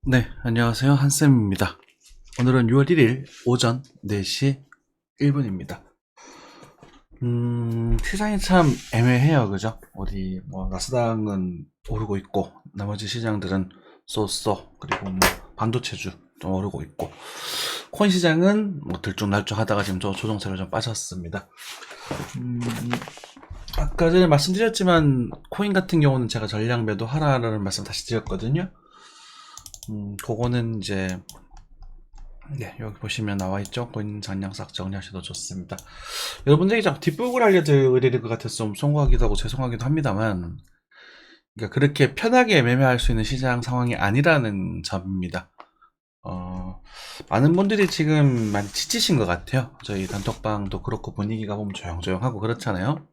네, 안녕하세요. 한쌤입니다. 오늘은 6월 1일 오전 4시 1분입니다. 시장이 참 애매해요. 그죠? 어디, 나스닥은 오르고 있고, 나머지 시장들은 쏘쏘, 그리고 반도체주 좀 오르고 있고, 코인 시장은 들쭉날쭉 하다가 지금 조정세로 좀 빠졌습니다. 음, 아까 전에 말씀드렸지만, 코인 같은 경우는 제가 전량 매도하라는 말씀 다시 드렸거든요. 그거는 이제 네, 여기 보시면 나와있죠. 코인 잔량싹 정리하셔도 좋습니다. 여러분들이 자꾸 뒷북을 알려드릴 것 같아서 좀 송구하기도 하고 죄송하기도 합니다만, 그러니까 그렇게 편하게 매매할 수 있는 시장 상황이 아니라는 점입니다. 많은 분들이 지금 많이 지치신 것 같아요. 저희 단톡방도 그렇고 분위기가 보면 조용조용하고 그렇잖아요.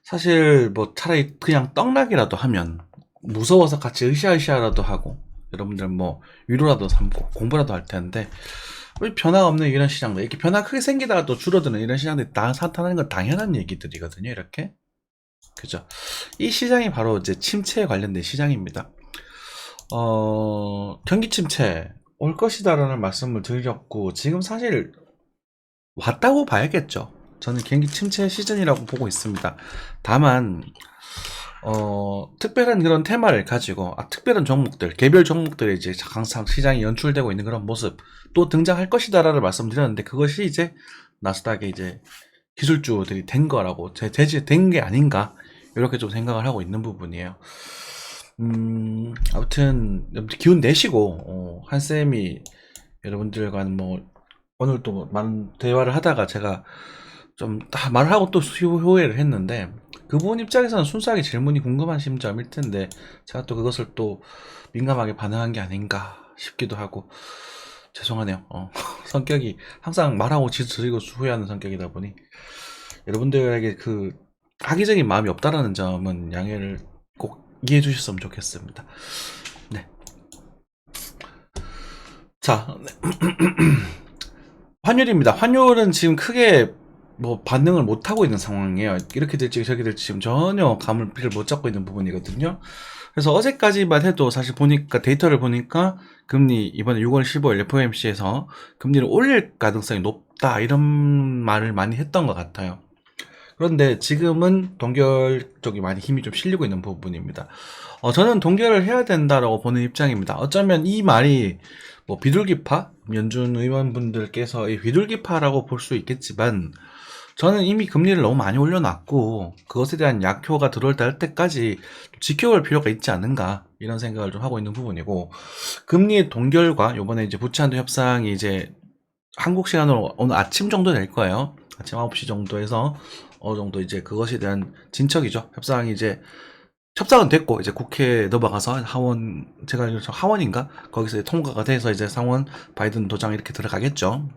사실 차라리 그냥 떡락이라도 하면 무서워서 같이 으쌰으쌰라도 하고 여러분들 위로라도 삼고 공부라도 할 텐데 왜 변화가 없는 이런 시장들 이렇게 변화 크게 생기다가 또 줄어드는 이런 시장들이 나타나는 건 당연한 얘기들이거든요. 이렇게 그죠? 이 시장이 바로 이제 침체에 관련된 시장입니다. 경기 침체 올 것이다라는 말씀을 드렸고 지금 사실 왔다고 봐야겠죠. 저는 경기 침체 시즌이라고 보고 있습니다. 다만 특별한 그런 테마를 가지고, 특별한 종목들, 개별 종목들이 이제 항상 시장이 연출되고 있는 그런 모습, 또 등장할 것이다라는 말씀드렸는데, 그것이 이제 나스닥의 이제 기술주들이 된 거라고, 된 게 아닌가, 이렇게 좀 생각을 하고 있는 부분이에요. 아무튼, 기운 내시고, 한쌤이 여러분들과 오늘 또 많은 대화를 하다가 제가 좀 다 말을 하고 또 후회를 했는데, 그분 입장에서는 순수하게 질문이 궁금하신 점일 텐데 제가 또 그것을 또 민감하게 반응한 게 아닌가 싶기도 하고 죄송하네요. 성격이 항상 말하고 지지고 후회하는 성격이다 보니 여러분들에게 그 악의적인 마음이 없다라는 점은 양해를 꼭 이해해 주셨으면 좋겠습니다. 네. 자, 네. 환율입니다. 환율은 지금 크게 반응을 못 하고 있는 상황이에요. 이렇게 될지 저렇게 될지 지금 전혀 감을 못 잡고 있는 부분이거든요. 그래서 어제까지만 해도 사실 보니까 데이터를 보니까 금리 이번에 6월 15일 FOMC에서 금리를 올릴 가능성이 높다 이런 말을 많이 했던 것 같아요. 그런데 지금은 동결 쪽이 많이 힘이 좀 실리고 있는 부분입니다. 저는 동결을 해야 된다라고 보는 입장입니다. 어쩌면 이 말이 비둘기파 연준 의원분들께서 이 비둘기파라고 볼 수 있겠지만 저는 이미 금리를 너무 많이 올려놨고 그것에 대한 약효가 들어올 때까지 지켜볼 필요가 있지 않는가 이런 생각을 좀 하고 있는 부분이고 금리의 동결과 요번에 이제 부채한도 협상이 이제 한국 시간으로 오늘 아침 정도 될 거예요. 아침 9시 정도에서 어느 정도 이제 그것에 대한 진척이죠. 협상이 이제 협상은 됐고 이제 국회에 넘어가서 하원 제가 알기로 하원인가 거기서 통과가 돼서 이제 상원 바이든 도장 이렇게 들어가겠죠.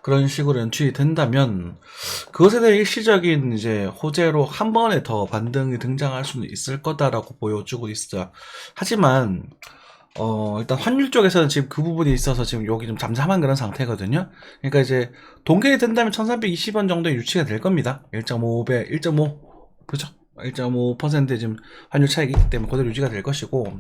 그런 식으로 연출이 된다면 그것에 대해 일시적인 이제 호재로 한 번에 더 반등이 등장할 수는 있을 거다라고 보여주고 있어요. 하지만 일단 환율 쪽에서는 지금 그 부분이 있어서 지금 여기 좀 잠잠한 그런 상태거든요. 그러니까 이제 동결이 된다면 1320원 정도의 유치가 될 겁니다. 1.5배, 1.5, 그죠? 1.5% 지금 환율 차이가 있기 때문에 그대로 유지가 될 것이고,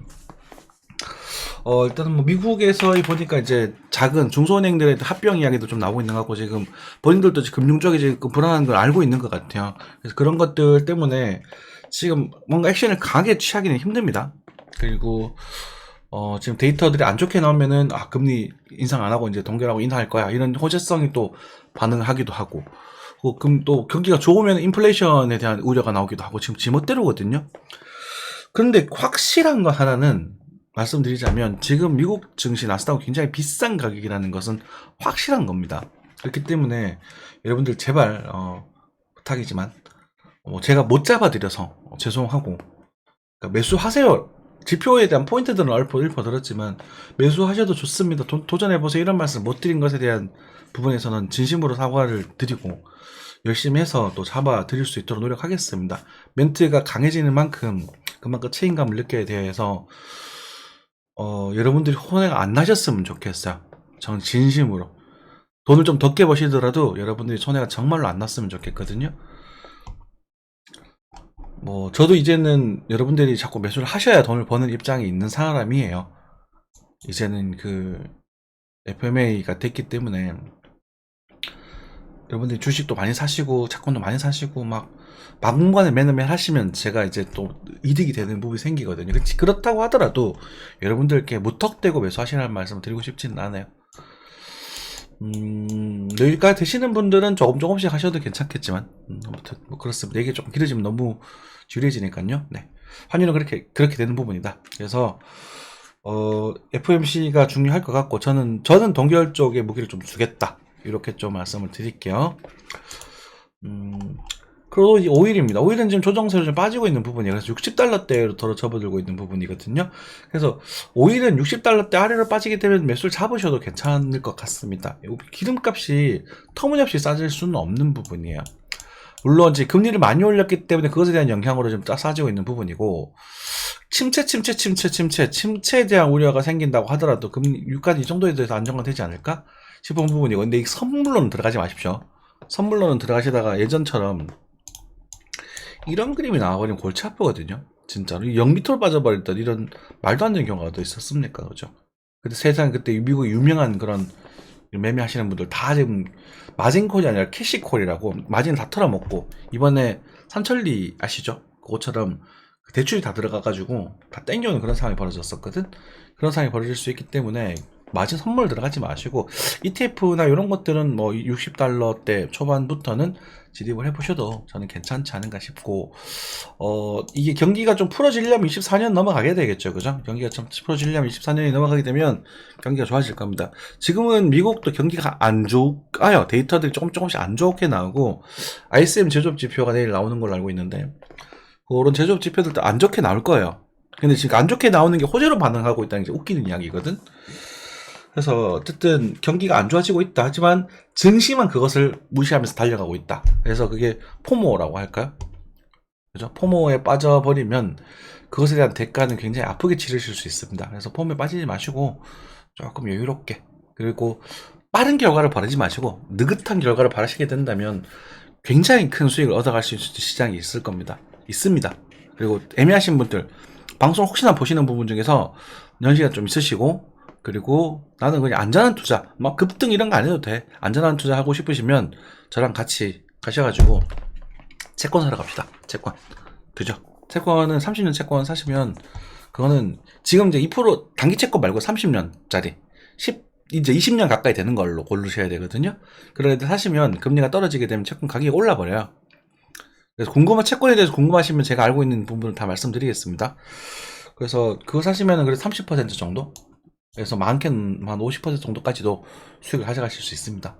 일단은 미국에서 보니까 이제 작은 중소은행들의 합병 이야기도 좀 나오고 있는 것 같고, 지금 본인들도 금융 쪽에 지금 불안한 걸 알고 있는 것 같아요. 그래서 그런 것들 때문에 지금 뭔가 액션을 강하게 취하기는 힘듭니다. 그리고, 지금 데이터들이 안 좋게 나오면은, 금리 인상 안 하고 이제 동결하고 인하할 거야. 이런 호재성이 또 반응을 하기도 하고, 또 경기가 좋으면 인플레이션에 대한 우려가 나오기도 하고, 지금 지멋대로거든요. 그런데 확실한 거 하나는 말씀드리자면, 지금 미국 증시 나스닥은 굉장히 비싼 가격이라는 것은 확실한 겁니다. 그렇기 때문에 여러분들 제발, 부탁이지만, 제가 못 잡아드려서 죄송하고, 그러니까 매수하세요. 지표에 대한 포인트들은 읊어드렸지만 매수하셔도 좋습니다. 도전해보세요. 이런 말씀 못 드린 것에 대한 부분에서는 진심으로 사과를 드리고 열심히 해서 또 잡아드릴 수 있도록 노력하겠습니다. 멘트가 강해지는 만큼 그만큼 책임감을 느껴야 돼서 여러분들이 혼내가 안 나셨으면 좋겠어요. 전 진심으로. 돈을 좀 적게 버시더라도 여러분들이 손해가 정말로 안 났으면 좋겠거든요. 뭐 저도 이제는 여러분들이 자꾸 매수를 하셔야 돈을 버는 입장에 있는 사람이에요. 이제는 그 FMA가 됐기 때문에 여러분들이 주식도 많이 사시고 채권도 많이 사시고 막 막무가내 매매를 하시면 제가 이제 또 이득이 되는 부분이 생기거든요. 그렇다고 하더라도 여러분들께 무턱대고 매수하시라는 말씀을 드리고 싶지는 않아요. 여기까지 되시는 분들은 조금씩 하셔도 괜찮겠지만 아무튼 뭐 그렇습니다. 이게 조금 길어지면 너무 지루해지니까요. 네. 환율은 그렇게 되는 부분이다. 그래서 FOMC가 중요할 것 같고 저는 동결 쪽에 무기를 좀 주겠다. 이렇게 좀 말씀을 드릴게요. 그리고 이 오일입니다. 오일은 지금 조정세로 좀 빠지고 있는 부분이에요. 그래서 60달러대로 더 접어들고 있는 부분이거든요. 그래서 오일은 60달러대 아래로 빠지게 되면 매수를 잡으셔도 괜찮을 것 같습니다. 기름값이 터무니없이 싸질 수는 없는 부분이에요. 물론 이제 금리를 많이 올렸기 때문에 그것에 대한 영향으로 좀 싸지고 있는 부분이고, 침체에 대한 우려가 생긴다고 하더라도 유가는 이 정도에 대해서 안정화 되지 않을까 싶은 부분이고, 근데 이 선물로는 들어가지 마십시오. 선물로는 들어가시다가 예전처럼 이런 그림이 나와버리면 골치 아프거든요. 진짜로. 0미터로 빠져버렸던 이런 말도 안 되는 경우가 또 있었습니까? 그죠? 근데 세상 그때 미국의 유명한 그런 매매하시는 분들 다 지금 마진콜이 아니라 캐시콜이라고 마진 다 털어먹고 이번에 삼천리 아시죠? 그것처럼 대출이 다 들어가가지고 다 땡겨오는 그런 상황이 벌어졌었거든. 그런 상황이 벌어질 수 있기 때문에 마진 선물 들어가지 마시고 ETF나 이런 것들은 뭐 60달러대 초반부터는 진입을 해보셔도 저는 괜찮지 않은가 싶고, 이게 경기가 좀 풀어지려면 24년 넘어가게 되겠죠. 그죠? 경기가 좀 풀어지려면 24년이 넘어가게 되면 경기가 좋아질 겁니다. 지금은 미국도 경기가 안 좋아요. 데이터들이 조금씩 안 좋게 나오고, ISM 제조업 지표가 내일 나오는 걸로 알고 있는데, 그런 제조업 지표들도 안 좋게 나올 거예요. 근데 지금 안 좋게 나오는 게 호재로 반응하고 있다는 게 웃기는 이야기거든. 그래서 어쨌든 경기가 안 좋아지고 있다. 하지만 증시만 그것을 무시하면서 달려가고 있다. 그래서 그게 포모라고 할까요? 그죠? 포모에 빠져버리면 그것에 대한 대가는 굉장히 아프게 치르실 수 있습니다. 그래서 포모에 빠지지 마시고 조금 여유롭게, 그리고 빠른 결과를 바라지 마시고 느긋한 결과를 바라시게 된다면 굉장히 큰 수익을 얻어갈 수 있는 시장이 있을 겁니다. 있습니다. 그리고 애매하신 분들, 방송 혹시나 보시는 부분 중에서 연시가 좀 있으시고, 그리고 나는 그냥 안전한 투자, 막 급등 이런 거 안 해도 돼. 안전한 투자 하고 싶으시면 저랑 같이 가셔가지고 채권 사러 갑시다. 채권. 그죠? 채권은 30년 채권 사시면 그거는 지금 이제 2% 단기 채권 말고 30년짜리 이제 20년 가까이 되는 걸로 고르셔야 되거든요. 그런데 사시면 금리가 떨어지게 되면 채권 가격이 올라버려요. 그래서 채권에 대해서 궁금하시면 제가 알고 있는 부분을 다 말씀드리겠습니다. 그래서 그거 사시면은 그래도 30% 정도? 그래서 많게는 한 50% 정도까지도 수익을 가져가실 수 있습니다.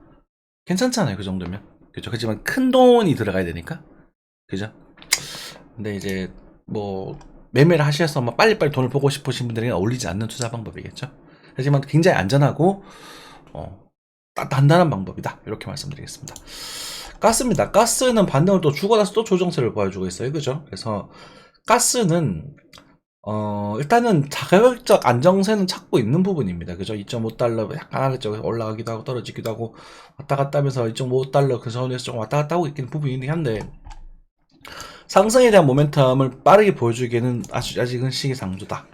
괜찮잖아요, 그 정도면. 그죠? 그렇지만 큰 돈이 들어가야 되니까. 그죠? 근데 이제 뭐 매매를 하셔서 막 빨리빨리 돈을 보고 싶으신 분들에게 어울리지 않는 투자 방법이겠죠. 하지만 굉장히 안전하고 단단한 방법이다. 이렇게 말씀드리겠습니다. 가스입니다. 가스는 반등을 또 주고 나서 또 조정세를 보여주고 있어요. 그죠? 그래서 가스는 일단은 자가격적 안정세는 찾고 있는 부분입니다. 그죠? 2.5달러 약간 아래쪽에서 올라가기도 하고 떨어지기도 하고 왔다 갔다 하면서 2.5달러 그 선에서 좀 왔다 갔다 하고 있긴 부분이긴 한데, 상승에 대한 모멘텀을 빠르게 보여주기에는 아직은 시기상조다.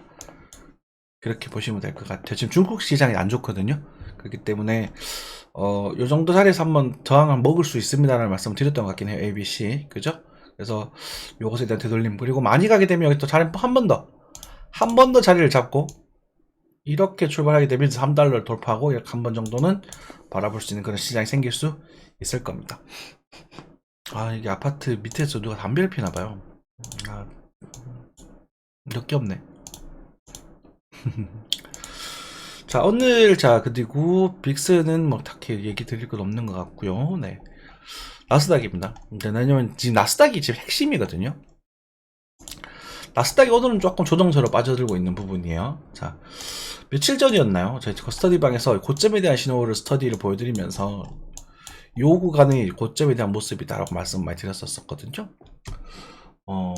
그렇게 보시면 될 것 같아요. 지금 중국 시장이 안 좋거든요. 그렇기 때문에 요 정도 자리에서 한번 저항을 먹을 수 있습니다라는 말씀을 드렸던 것 같긴 해요. ABC. 그죠? 그래서 요것에 대한 되돌림, 그리고 많이 가게 되면 여기 또 자리 한 번 더 자리를 잡고 이렇게 출발하게 되면 3달러를 돌파하고 약 한 번 정도는 바라볼 수 있는 그런 시장이 생길 수 있을 겁니다. 이게 아파트 밑에서 누가 담배를 피나봐요. 몇개 없네. 자, 오늘, 그리고 빅스는 뭐 딱히 얘기 드릴 건 없는 것 같고요. 네. 나스닥입니다. 왜냐면 지금 나스닥이 지금 핵심이거든요. 나스닥이 오늘은 조금 조정세로 빠져들고 있는 부분이에요. 자, 며칠 전이었나요? 저희 스터디방에서 고점에 대한 신호를 스터디를 보여드리면서 요 구간이 고점에 대한 모습이다라고 말씀 많이 드렸었거든요.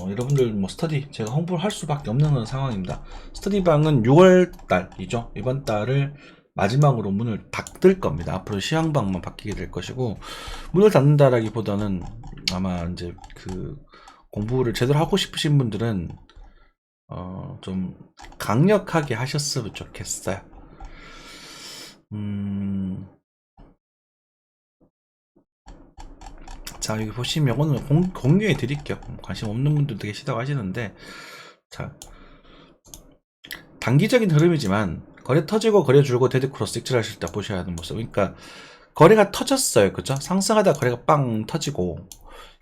여러분들 뭐 스터디 제가 홍보를 할 수밖에 없는 그런 상황입니다. 스터디방은 6월달이죠. 이번 달을 마지막으로 문을 닫을 겁니다. 앞으로 시황방만 바뀌게 될 것이고, 문을 닫는다라기보다는 아마 이제 그 공부를 제대로 하고 싶으신 분들은 좀 강력하게 하셨으면 좋겠어요. 자, 여기 보시면 오늘 공유해 드릴게요. 관심 없는 분들도 계시다고 하시는데, 자, 단기적인 흐름이지만 거래 터지고 거래 줄고 데드 크로스 익절 하실 때 보셔야 하는 모습. 그러니까 거래가 터졌어요, 그죠? 상승하다 거래가 빵 터지고,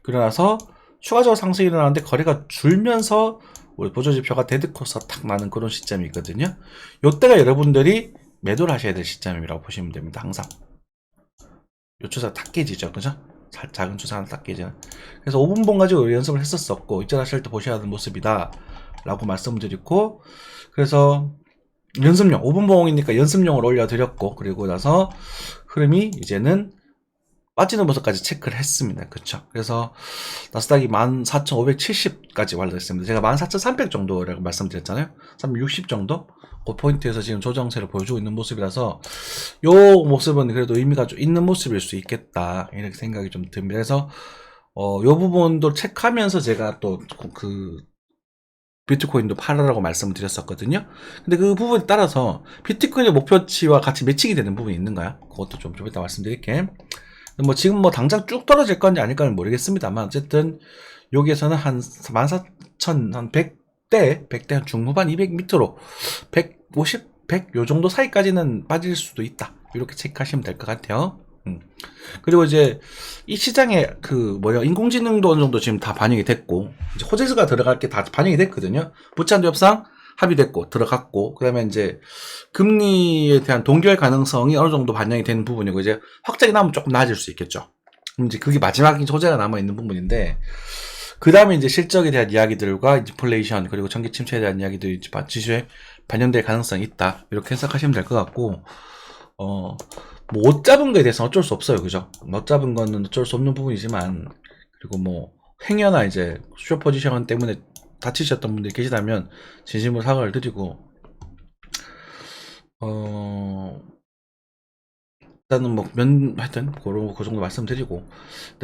그러나서 추가적으로 상승이 일어나는데 거래가 줄면서 우리 보조지표가 데드 크로스가 탁 나는 그런 시점이 있거든요. 요때가 여러분들이 매도를 하셔야 될 시점이라고 보시면 됩니다. 항상 요 추세가 탁 깨지죠, 그죠? 작은 추세 하나 딱 깨지는. 그래서 5분봉 가지고 연습을 했었었고, 입절하실 때 보셔야 하는 모습이다 라고 말씀드렸고, 그래서 연습용 5분봉이니까 연습용을 올려드렸고, 그리고 나서 흐름이 이제는 빠지는 모습까지 체크를 했습니다. 그쵸? 그래서 나스닥이 14,570까지 완료했습니다. 제가 14,300 정도라고 말씀드렸잖아요. 360 정도? 그 포인트에서 지금 조정세를 보여주고 있는 모습이라서 요 모습은 그래도 의미가 좀 있는 모습일 수 있겠다, 이렇게 생각이 좀 듭니다. 그래서 요 부분도 체크하면서 제가 또 그 비트코인도 팔으라고 말씀을 드렸었거든요. 근데 그 부분에 따라서 비트코인의 목표치와 같이 매칭이 되는 부분이 있는가요? 그것도 좀 이따 말씀드릴게요. 뭐 지금 뭐 당장 쭉 떨어질 건지 아닐까는 모르겠습니다만, 어쨌든 여기에서는 한 14,000, 한 100대, 100대 한 중후반 200 밑으로 150, 100 요 정도 사이까지는 빠질 수도 있다, 이렇게 체크하시면 될 것 같아요. 그리고 이제 이 시장에 인공지능도 어느 정도 지금 다 반영이 됐고, 이제 호재수가 들어갈 게 다 반영이 됐거든요. 부채한도 협상 합의됐고 들어갔고, 그 다음에 이제 금리에 대한 동결 가능성이 어느 정도 반영이 되는 부분이고, 이제 확장이 나면 조금 나아질 수 있겠죠. 이제 그게 마지막 호재가 남아 있는 부분인데, 그 다음에 이제 실적에 대한 이야기들과 인플레이션, 그리고 전기 침체에 대한 이야기들이 지수에 반영될 가능성이 있다, 이렇게 해석하시면 될 것 같고, 뭐 옷 잡은 거에 대해서는 어쩔 수 없어요, 그죠? 옷 잡은 거는 어쩔 수 없는 부분이지만, 그리고 뭐 행여나 이제 숏 포지션 때문에 다치셨던 분들이 계시다면 진심으로 사과를 드리고, 일단은 뭐 하여튼 그 정도 말씀드리고,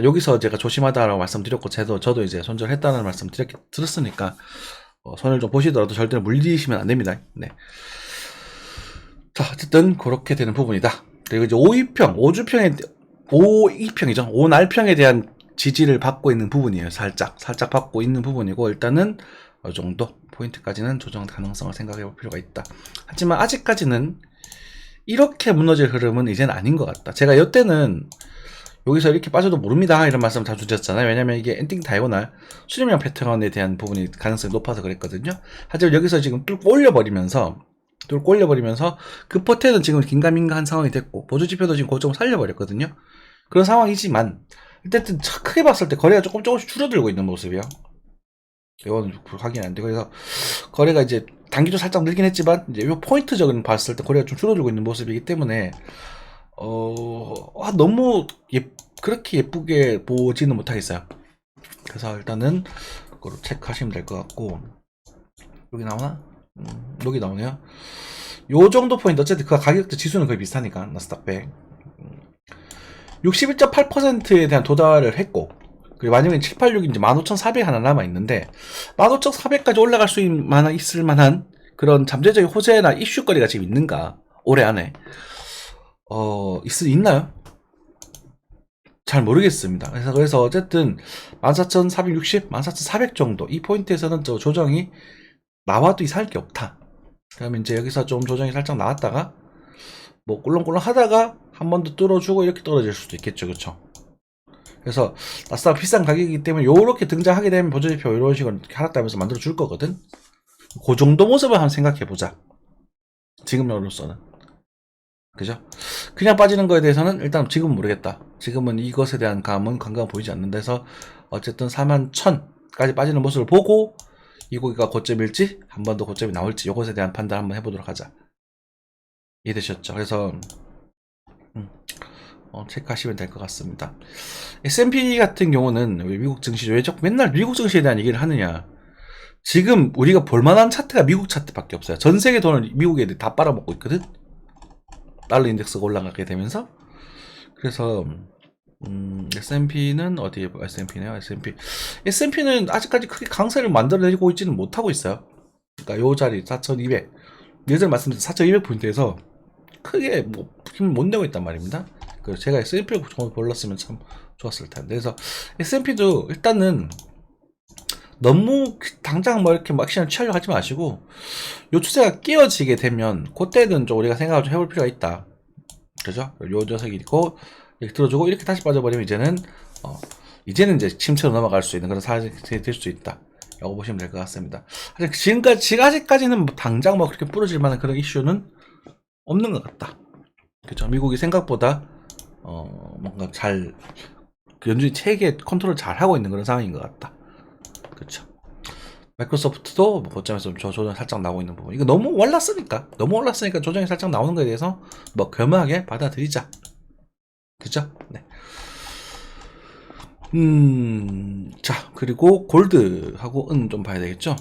여기서 제가 조심하다라고 말씀드렸고, 저도 이제 손절했다는 말씀 들었으니까 손을 좀 보시더라도 절대로 물리시면 안 됩니다. 네. 자, 어쨌든 그렇게 되는 부분이다. 그리고 이제 5이평이죠. 5날평에 대한 지지를 받고 있는 부분이에요. 살짝 받고 있는 부분이고, 일단은 이 정도 포인트까지는 조정 가능성을 생각해 볼 필요가 있다. 하지만 아직까지는 이렇게 무너질 흐름은 이제는 아닌 것 같다. 제가 이때는 여기서 이렇게 빠져도 모릅니다, 이런 말씀을 자주 드렸잖아요. 왜냐면 이게 엔딩 다이고날 수렴형 패턴에 대한 부분이 가능성이 높아서 그랬거든요. 하지만 여기서 지금 뚫고 올려버리면서 그 퍼트는 지금 긴가민가한 상황이 됐고, 보조지표도 지금 고점을 살려버렸거든요. 그런 상황이지만 어쨌든 크게 봤을 때 거래가 조금씩 줄어들고 있는 모습이에요. 이거는 확인이 안 되고, 그래서 거래가 이제 단기적으로 살짝 늘긴 했지만, 이제 이 포인트적인 봤을 때 거래가 좀 줄어들고 있는 모습이기 때문에 너무 그렇게 예쁘게 보지는 못하겠어요. 그래서 일단은 그거로 체크하시면 될 것 같고, 여기 나오나? 여기 나오네요. 요 정도 포인트, 어쨌든 그 가격대 지수는 거의 비슷하니까, 나스닥 100 61.8%에 대한 도달을 했고, 그리고 마지막에 786이 이제 15,400 하나 남아있는데, 15,400까지 올라갈 수 있을 만한 그런 잠재적인 호재나 이슈거리가 지금 있는가, 올해 안에 있나요? 잘 모르겠습니다. 그래서 어쨌든 14,460, 14,400 정도, 이 포인트에서는 저 조정이 나와도 이상할 게 없다. 그러면 이제 여기서 좀 조정이 살짝 나왔다가 뭐 꿀렁꿀렁 하다가 한 번 더 뚫어주고 이렇게 떨어질 수도 있겠죠, 그렇죠? 그래서 나스닥 비싼 가격이기 때문에 요렇게 등장하게 되면 보조지표 이런 식으로 하락하면서 만들어 줄 거거든. 그 정도 모습을 한번 생각해 보자, 지금으로서는. 그죠? 그냥 빠지는 거에 대해서는 일단 지금은 모르겠다. 지금은 이것에 대한 감각은 보이지 않는다 해서, 어쨌든 41,000까지 빠지는 모습을 보고 이 고기가 고점일지 한 번 더 고점이 나올지 이것에 대한 판단 한번 해보도록 하자. 이해되셨죠? 그래서 체크하시면 될 것 같습니다. S&P 같은 경우는 미국 증시, 왜 자꾸 맨날 미국 증시에 대한 얘기를 하느냐. 지금 우리가 볼만한 차트가 미국 차트밖에 없어요. 전 세계 돈을 미국 애들이 다 빨아먹고 있거든. 달러 인덱스가 올라가게 되면서. 그래서 S&P는 어디에 S&P네요. S&P는 아직까지 크게 강세를 만들어내고 있지는 못하고 있어요. 그러니까 요 자리 4,200 예전에 말씀드린 4,200포인트에서 크게 뭐 힘을 못 내고 있단 말입니다. 그래서 제가 S&P를 골랐으면 참 좋았을 텐데. 그래서 S&P도 일단은 너무 당장 뭐 이렇게 액션을 취하려고 하지 마시고, 요 추세가 끼어지게 되면 그때는 좀 우리가 생각을 좀 해볼 필요가 있다. 그죠? 요 녀석이 있고 이렇게 들어주고 이렇게 다시 빠져버리면 이제는 이제 침체로 넘어갈 수 있는 그런 상황이 될 수 있다 라고 보시면 될 것 같습니다. 아직까지는 뭐 당장 뭐 그렇게 부러질 만한 그런 이슈는 없는 것 같다. 그죠? 미국이 생각보다 뭔가 잘 연준이 체계 컨트롤 잘 하고 있는 그런 상황인 것 같다. 그렇죠. 마이크로소프트도 뭐 고점에서 좀 조정이 살짝 나오고 있는 부분. 이거 너무 올랐으니까 조정이 살짝 나오는 거에 대해서 뭐 겸허하게 받아들이자. 그죠? 네. 자, 그리고 골드하고 은 좀 봐야 되겠죠?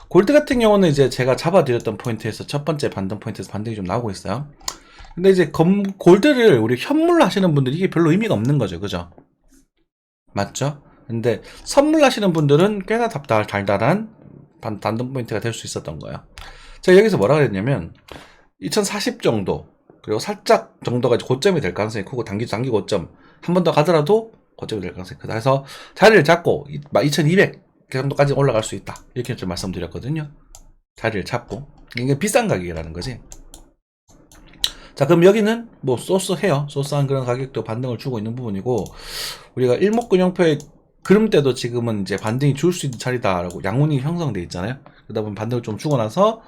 골드 같은 경우는 이제 제가 잡아드렸던 포인트에서 첫 번째 반등 포인트에서 반등이 좀 나오고 있어요. 근데 이제 골드를 우리 현물로 하시는 분들이 이게 별로 의미가 없는 거죠. 그죠? 맞죠? 근데 선물하시는 분들은 꽤나 달달한 반등 포인트가 될 수 있었던 거예요. 제가 여기서 뭐라 그랬냐면 2040 정도 그리고 살짝 정도가 고점이 될 가능성이 크고 단기 고점 한 번 더 가더라도 고점이 될 가능성이 크다. 그래서 자리를 잡고 2200 정도까지 올라갈 수 있다. 이렇게 좀 말씀드렸거든요. 자리를 잡고 이게 비싼 가격이라는 거지. 자, 그럼 여기는 뭐 소스한 그런 가격도 반등을 주고 있는 부분이고, 우리가 일목균형표의 그름 때도 지금은 이제 반등이 줄 수 있는 자리다라고 양운이 형성돼 있잖아요. 그러다 보면 반등을 좀 주고 나서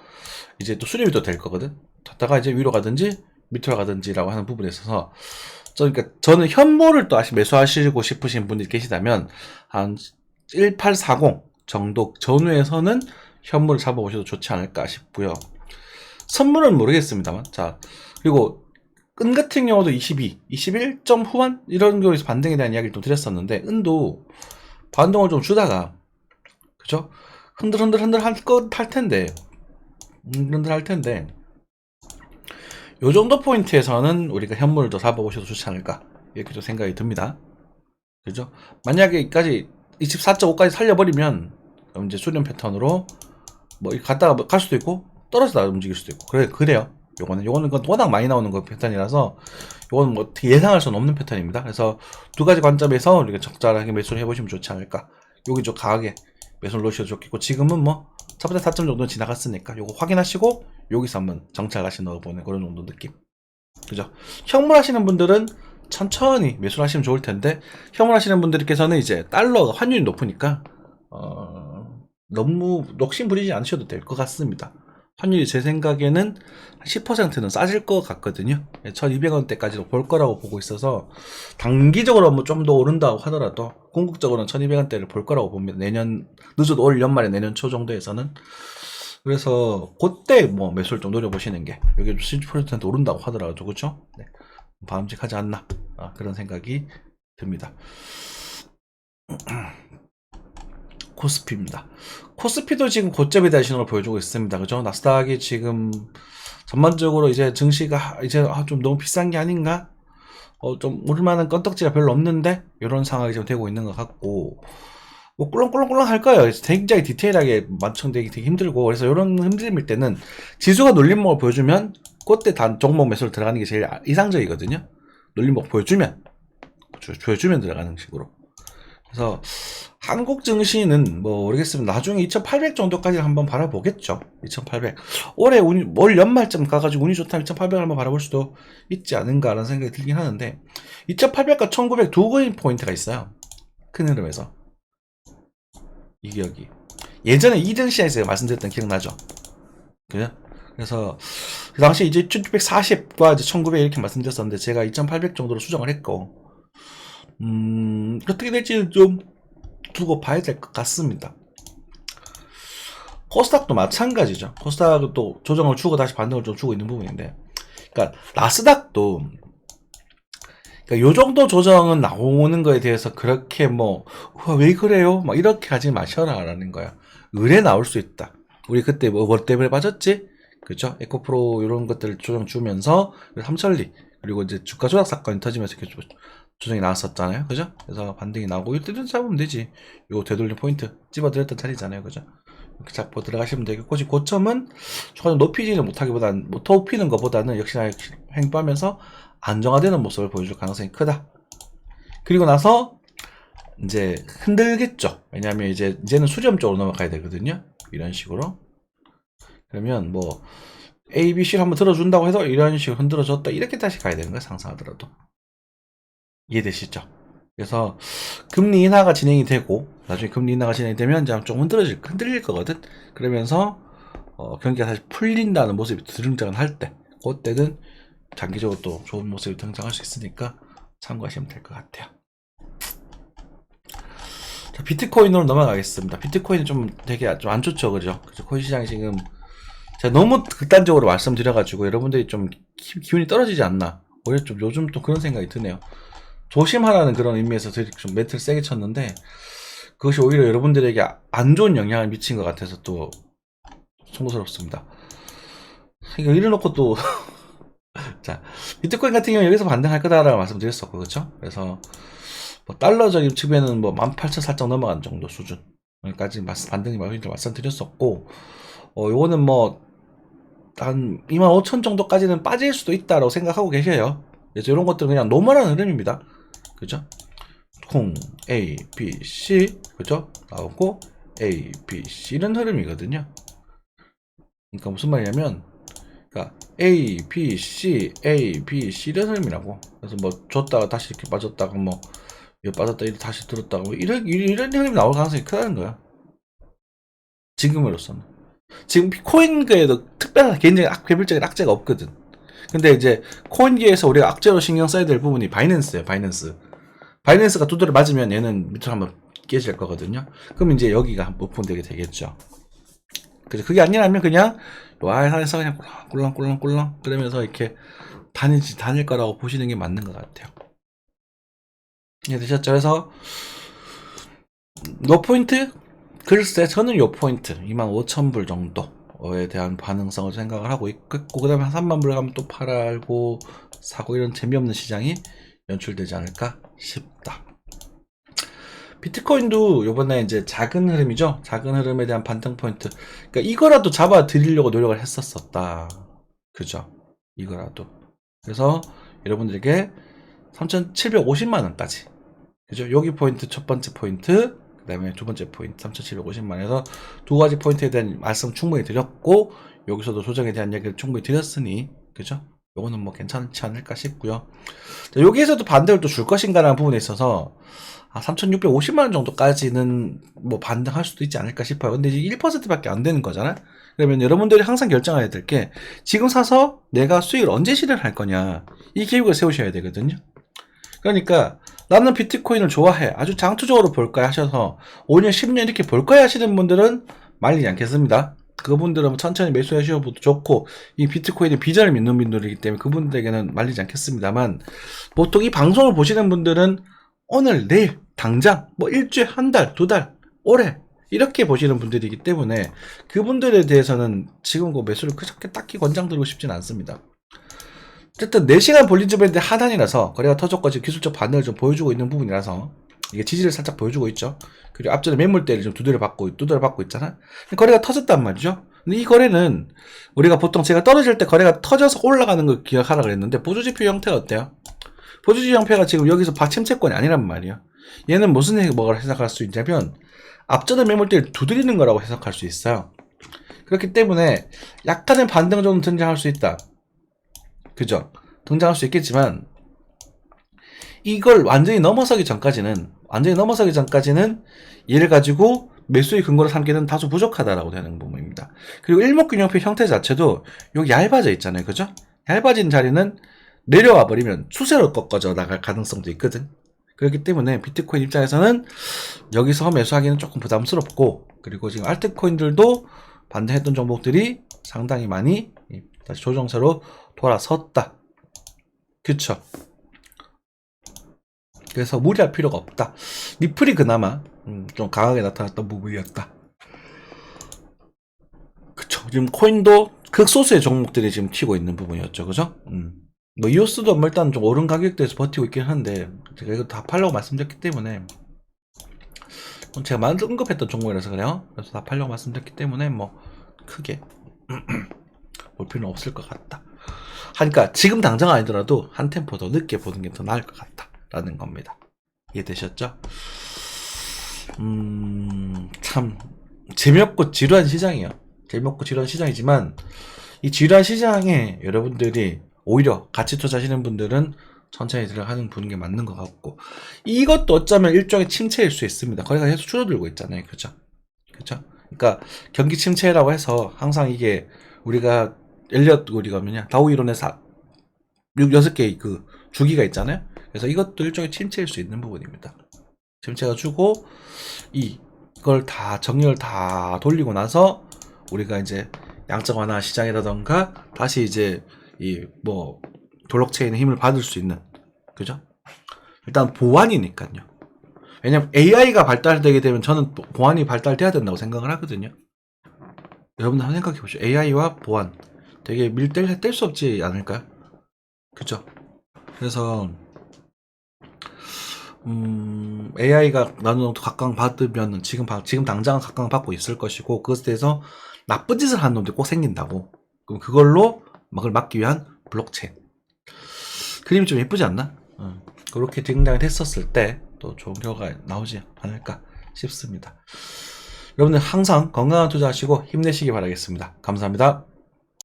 이제 또 수렴이 또 될 거거든. 갔다가 이제 위로 가든지 밑으로 가든지라고 하는 부분에 있어서, 그러니까 저는 현물을 또 매수하시고 싶으신 분들이 계시다면 한 1840 정도 전후에서는 현물을 잡아보셔도 좋지 않을까 싶고요. 선물은 모르겠습니다만. 자, 그리고 은 같은 경우도 21점 후반 이런 경우에서 반등에 대한 이야기를 좀 드렸었는데, 은도 반등을 좀 주다가 그죠? 흔들 할 텐데 요 정도 포인트에서는 우리가 현물을 더 잡아보셔도 좋지 않을까 이렇게 좀 생각이 듭니다. 그죠? 만약에 여기까지 24.5까지 살려버리면 이제 수렴 패턴으로 뭐 갔다가 갈 수도 있고 떨어져서 움직일 수도 있고 그래요. 요거는 워낙 많이 나오는 거 패턴이라서 요거는 뭐 어떻게 예상할 수는 없는 패턴입니다. 그래서 두 가지 관점에서 우리가 적절하게 매수를 해보시면 좋지 않을까. 여기 좀 강하게 매수를 놓으셔도 좋겠고, 지금은 뭐 첫 번째 4점 정도는 지나갔으니까 요거 확인하시고 여기서 한번 정찰 다시 넣어보는 그런 정도 느낌. 그죠? 현물 하시는 분들은 천천히 매수를 하시면 좋을 텐데, 현물 하시는 분들께서는 이제 달러가 환율이 높으니까 너무 욕심 부리지 않으셔도 될 것 같습니다. 환율이 제 생각에는 10%는 싸질 것 같거든요. 1200원대까지도 볼 거라고 보고 있어서, 단기적으로 뭐 좀 더 오른다고 하더라도 궁극적으로는 1200원대를 볼 거라고 봅니다. 늦어도 올 연말에 내년 초 정도에서는. 그래서 그때 뭐 매수를 좀 노려보시는 게, 여기 10% 오른다고 하더라도 그렇죠? 네. 바람직하지 않나, 그런 생각이 듭니다. 코스피입니다. 코스피도 지금 고점에 대한 신호를 보여주고 있습니다. 그죠? 나스닥이 지금 전반적으로 이제 증시가 이제 좀 너무 비싼 게 아닌가? 좀 오를만한 건덕지가 별로 없는데 이런 상황이 좀 되고 있는 것 같고, 뭐 꿀렁꿀렁꿀렁 할 거예요. 굉장히 디테일하게 완성되기 되게 힘들고, 그래서 이런 흔들릴 때는 지수가 놀림목을 보여주면 그때 종목 매수로 들어가는 게 제일 이상적이거든요. 놀림목 보여주면 들어가는 식으로. 그래서 한국 증시는 뭐 모르겠습니다. 나중에 2800 정도까지 한번 바라보겠죠. 2800. 올해 올 연말쯤 가가지고 운이 좋다면 2800을 한번 바라볼 수도 있지 않은가라는 생각이 들긴 하는데, 2800과 1900 두 개의 포인트가 있어요. 큰 흐름에서. 이 기억이. 예전에 이등 시장에서 말씀드렸던 기억나죠? 그죠? 그래서 그 당시 이제 1640과 이제 1900 이렇게 말씀드렸었는데, 제가 2800 정도로 수정을 했고, 어떻게 될지는 좀 두고 봐야 될 것 같습니다. 코스닥도 마찬가지죠. 코스닥도 조정을 주고 다시 반등을 좀 주고 있는 부분인데, 그러니까 나스닥도 요 정도 조정은 나오는 거에 대해서 그렇게 뭐 왜 그래요? 막 이렇게 하지 마셔라라는 거야. 의뢰 나올 수 있다. 우리 그때 뭐 때문에 빠졌지? 그죠? 에코프로 이런 것들을 조정 주면서 삼천리, 그리고 이제 주가 조작 사건이 터지면서 이렇게 조정이 나왔었잖아요. 그죠? 그래서 반등이 나오고 이때도 잡으면 되지. 이거 되돌림 포인트 집어들였던 자리잖아요. 그죠? 이렇게 잡고 들어가시면 되겠고, 지금 고점은 조금 높이지는 못하기보다는, 못 높이는 것보다는 역시나 횡보하면서 안정화되는 모습을 보여줄 가능성이 크다. 그리고 나서 이제 흔들겠죠. 왜냐하면 이제는 수렴 쪽으로 넘어가야 되거든요. 이런 식으로. 그러면 뭐 A, B, C를 한번 들어준다고 해서 이런 식으로 흔들어줬다, 이렇게 다시 가야 되는 거야, 상승하더라도. 이해되시죠? 그래서 금리 인하가 진행이 되고, 나중에 금리 인하가 진행이 되면 이제 좀 흔들릴 거거든. 그러면서 경기가 다시 풀린다는 모습이 등장을 할 때, 그때는 장기적으로 또 좋은 모습이 등장할 수 있으니까 참고하시면 될 것 같아요. 자, 비트코인으로 넘어가겠습니다. 비트코인은 좀 되게 좀 안 좋죠, 그죠? 코인 시장이 지금 제가 너무 극단적으로 말씀드려가지고 여러분들이 좀 기운이 떨어지지 않나. 오히려 좀 요즘 또 그런 생각이 드네요. 조심하라는 그런 의미에서 되게 좀 멘트를 세게 쳤는데, 그것이 오히려 여러분들에게 안 좋은 영향을 미친 것 같아서 또 송구스럽습니다. 그러니까 이래놓고 또 자, 비트코인 같은 경우 여기서 반등할 거다라고 말씀드렸었고, 그렇죠? 그래서 뭐 달러적인 측면은 뭐 18,000 살짝 넘어간 정도 수준까지 반등이 말씀드렸었고, 요거는 뭐 한 25,000 정도까지는 빠질 수도 있다라고 생각하고 계셔요. 그래서 이런 것들은 그냥 노멀한 흐름입니다. 그죠? 콩 A, B, C, 그죠? 나오고 A, B, C 이런 흐름이거든요. 그러니까 무슨 말이냐면, 그러니까 A, B, C, A, B, C 이런 흐름이라고. 그래서 뭐 줬다가 다시 이렇게 빠졌다가 뭐 이거 빠졌다 이렇게 다시 들었다가 뭐 이런 흐름이 나올 가능성이 크다는 거야. 지금으로서는. 지금 코인계에도 특별한 개인적인 개별적인 악재가 없거든. 근데 이제 코인계에서 우리가 악재로 신경 써야 될 부분이 바이낸스예요. 바이낸스가 두드려 맞으면 얘는 밑으로 한번 깨질 거거든요. 그럼 이제 여기가 오픈되게 되겠죠. 그죠? 그게 아니라면 그냥 와이에서 그냥 꿀렁꿀렁꿀렁 그러면서 이렇게 다닐 거라고 보시는 게 맞는 것 같아요. 이해되셨죠? 그래서 노포인트? 글쎄, 저는 요 포인트 25,000불 정도에 대한 반응성을 생각을 하고 있고, 그 다음에 한 3만불 가면 또 팔고 사고 이런 재미없는 시장이 연출되지 않을까 싶다. 비트코인도 요번에 이제 작은 흐름이죠. 작은 흐름에 대한 반등 포인트. 그러니까 이거라도 잡아 드리려고 노력을 했었다. 그죠? 이거라도. 그래서 여러분들에게 3,750만원까지. 그죠? 여기 포인트, 첫 번째 포인트. 그 다음에 두 번째 포인트 3,750만원에서 두 가지 포인트에 대한 말씀 충분히 드렸고, 여기서도 조정에 대한 얘기를 충분히 드렸으니, 그죠? 요거는 뭐 괜찮지 않을까 싶고요. 자, 여기에서도 반대를 또 줄 것인가라는 부분에 있어서 3,650만원 정도까지는 뭐 반등할 수도 있지 않을까 싶어요. 근데 이제 1%밖에 안 되는 거잖아. 그러면 여러분들이 항상 결정해야 될 게, 지금 사서 내가 수익을 언제 실현할 거냐, 이 계획을 세우셔야 되거든요. 그러니까 나는 비트코인을 좋아해, 아주 장투적으로 볼 거야 하셔서 5년 10년 이렇게 볼 거야 하시는 분들은 말리지 않겠습니다. 그분들은 천천히 매수하셔도 좋고, 이 비트코인의 비전을 믿는 분들이기 때문에 그분들에게는 말리지 않겠습니다만, 보통 이 방송을 보시는 분들은 오늘, 내일, 당장, 뭐 일주일, 한 달, 두 달, 올해 이렇게 보시는 분들이기 때문에 그분들에 대해서는 지금 그 매수를 그렇게 딱히 권장드리고 싶진 않습니다. 어쨌든 4시간 볼린저 밴드 하단이라서 거래가 터졌고 지금 기술적 반응을 좀 보여주고 있는 부분이라서 이게 지지를 살짝 보여주고 있죠. 그리고 앞전에 매물대를 좀 두드려 받고 있잖아. 거래가 터졌단 말이죠. 근데 이 거래는 우리가 보통 제가 떨어질 때 거래가 터져서 올라가는 걸 기억하라 그랬는데, 보조지표 형태가 어때요? 보조지표 형태가 지금 여기서 받침채권이 아니란 말이에요. 얘는 무슨 뭐를 해석할 수 있냐면, 앞전에 매물대를 두드리는 거라고 해석할 수 있어요. 그렇기 때문에 약간의 반등 정도 등장할 수 있다. 그죠? 등장할 수 있겠지만, 이걸 완전히 넘어서기 전까지는 얘를 가지고 매수의 근거로 삼기는 다소 부족하다라고 되는 부분입니다. 그리고 일목균형표 형태 자체도 여기 얇아져 있잖아요. 그죠? 얇아진 자리는 내려와 버리면 추세로 꺾어져 나갈 가능성도 있거든. 그렇기 때문에 비트코인 입장에서는 여기서 매수하기는 조금 부담스럽고, 그리고 지금 알트코인들도 반등했던 종목들이 상당히 많이 다시 조정세로 돌아섰다. 그쵸? 그래서 무리할 필요가 없다. 리플이 그나마 좀 강하게 나타났던 부분이었다. 그쵸? 지금 코인도 극소수의 종목들이 지금 튀고 있는 부분이었죠. 그죠? 뭐 이오스도 뭐 일단 좀 오른 가격대에서 버티고 있긴 한데 제가 이거 다 팔려고 말씀드렸기 때문에 제가 많이 언급했던 종목이라서 그래요. 그래서 다 팔려고 말씀드렸기 때문에 뭐 크게 볼 필요는 없을 것 같다. 하니까 지금 당장 아니더라도 한 템포 더 늦게 보는 게 더 나을 것 같다라는 겁니다. 이해되셨죠? 참 재미없고 지루한 시장이에요. 재미없고 지루한 시장이지만 이 지루한 시장에 여러분들이 오히려 같이 투자하시는 분들은 천천히 들어가는 보는 게 맞는 것 같고, 이것도 어쩌면 일종의 침체일 수 있습니다. 거래가 계속 줄어들고 있잖아요. 그죠? 그죠? 그러니까 경기 침체라고 해서 항상 이게 우리가 우리가 뭐냐 다우 이론에서 6개의 그 주기가 있잖아요. 그래서 이것도 일종의 침체일 수 있는 부분입니다. 침체가 주고 이걸 다 정렬 다 돌리고 나서 우리가 이제 양적 완화 시장이라던가 다시 이제 이 뭐 블록체인의 힘을 받을 수 있는, 그죠? 일단 보안이니까요. 왜냐면 AI가 발달되게 되면 저는 보안이 발달돼야 된다고 생각을 하거든요. 여러분들 한번 생각해 보시죠. AI와 보안 되게 뗄 수 없지 않을까요? 그죠? 그래서 AI가 어느 정도 각광받으면 지금 당장 각광받고 있을 것이고, 그것에 대해서 나쁜 짓을 하는 놈들이 꼭 생긴다고. 그럼 그걸로 막을 막기 위한 블록체인. 그림이 좀 예쁘지 않나? 그렇게 등장을 했었을 때 또 좋은 결과가 나오지 않을까 싶습니다. 여러분들 항상 건강한 투자하시고 힘내시기 바라겠습니다. 감사합니다.